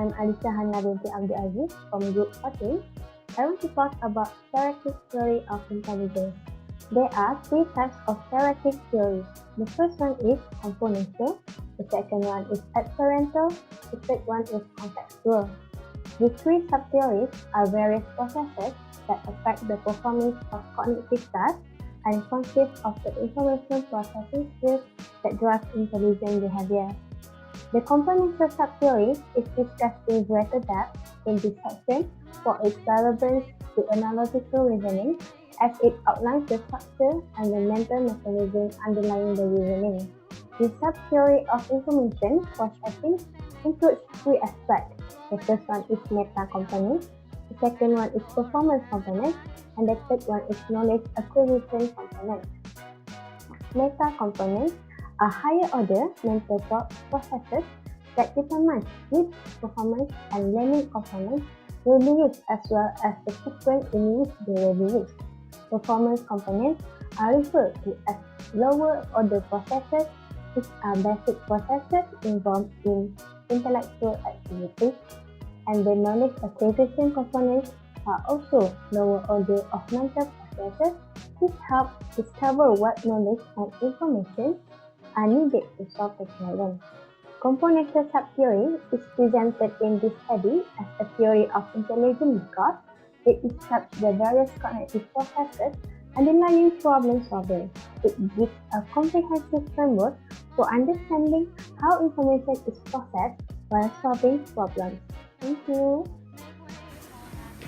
I'm Alicia Hana binti Abdul Aziz from Group 14. I want to talk about triarchic theory of intelligence. There are three types of triarchic theory. The first one is componential, the second one is experiential, the third one is contextual. The three sub-theories are various processes that affect the performance of cognitive tasks and consist of the information processing skills that drive intelligent behavior. The componential sub-theory is discussed in greater depth in this section for its relevance to analytical reasoning, as it outlines the structure and the mental mechanism underlying the reasoning. The sub-theory of information processing includes three aspects. The first one is meta component, the second one is performance component, and the third one is knowledge acquisition component. Meta components are higher order mental processes that determine which performance and learning components will be used as well as the sequence in which they will be used. Performance components are referred to as lower order processes, which are basic processes involved in intellectual activities, and the knowledge acquisition components are also lower order of mental processes which help discover what knowledge and information are needed to solve the problem. Componential subtheory is presented in this study as a theory of intelligence because it describes the various cognitive processes underlying problem solving. It gives a comprehensive framework for understanding how information is processed while solving problems. Thank you.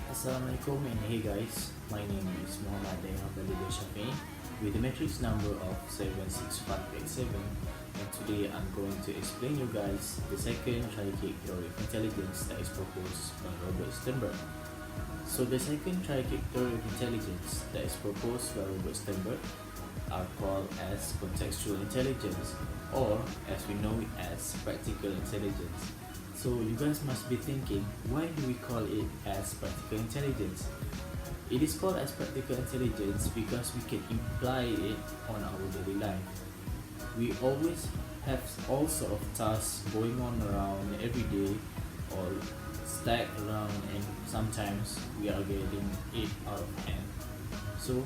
Assalamualaikum and hey guys, my name is Muhammad Dayna Shafi with the matrix number of 76587, and today I'm going to explain you guys the second triarchic theory of intelligence that is proposed by Robert Sternberg. So the second triarchic theory of intelligence that is proposed by Robert Sternberg are called as contextual intelligence, or as we know it as practical intelligence. So you guys must be thinking, why do we call it as practical intelligence? It is called as practical intelligence because we can imply it on our daily life. We always have all sort of tasks going on around every day or stack around, and sometimes we are getting it out of hand. So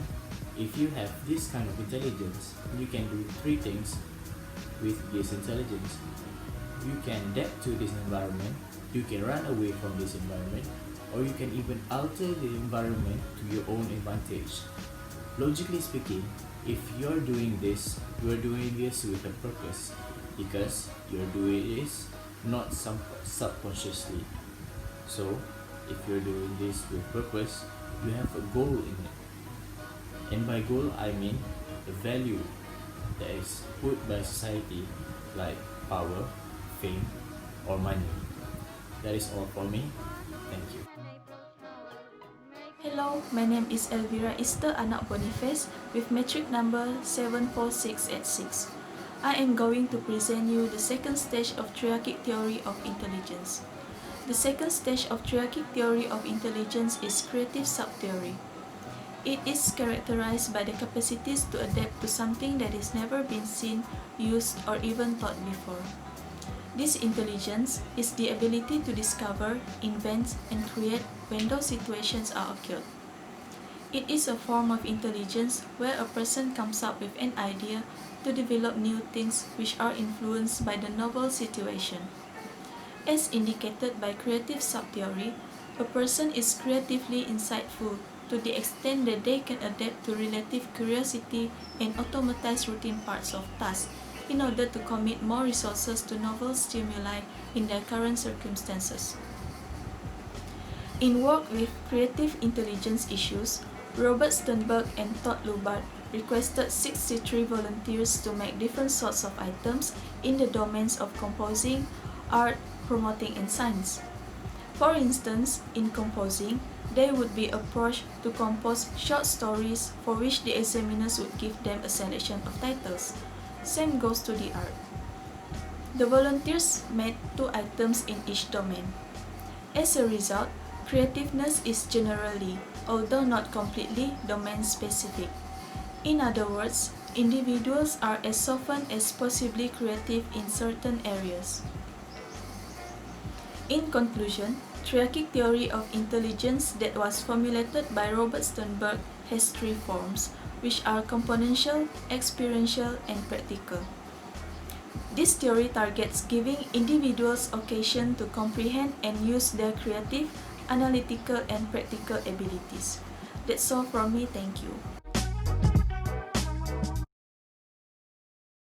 if you have this kind of intelligence, you can do three things with this intelligence. You can adapt to this environment, you can run away from this environment, or you can even alter the environment to your own advantage. Logically speaking, if you're doing this, you're doing this with a purpose, because you're doing this not subconsciously. So if you're doing this with purpose, you have a goal in it. And by goal, I mean the value that is put by society, like power, fame, or money. That is all for me. Thank you. Hello, my name is Elvira Esther Anak Boniface with metric number 74686. I am going to present you the second stage of triarchic theory of intelligence. The second stage of triarchic theory of intelligence is creative subtheory. It is characterized by the capacities to adapt to something that has never been seen, used, or even thought before. This intelligence is the ability to discover, invent, and create when those situations are occurred. It is a form of intelligence where a person comes up with an idea to develop new things which are influenced by the novel situation. As indicated by creative subtheory, a person is creatively insightful to the extent that they can adapt to relative curiosity and automatize routine parts of tasks in order to commit more resources to novel stimuli in their current circumstances. In work with creative intelligence issues, Robert Sternberg and Todd Lubart requested 63 volunteers to make different sorts of items in the domains of composing, art, promoting, and science. For instance, in composing, they would be approached to compose short stories for which the examiners would give them a selection of titles. Same goes to the art. The volunteers made 2 items in each domain. As a result, creativeness is generally, although not completely, domain-specific. In other words, individuals are as often as possibly creative in certain areas. In conclusion, triarchic theory of intelligence that was formulated by Robert Sternberg has three forms, which are componential, experiential, and practical. This theory targets giving individuals occasion to comprehend and use their creative, analytical, and practical abilities. That's all from me, thank you.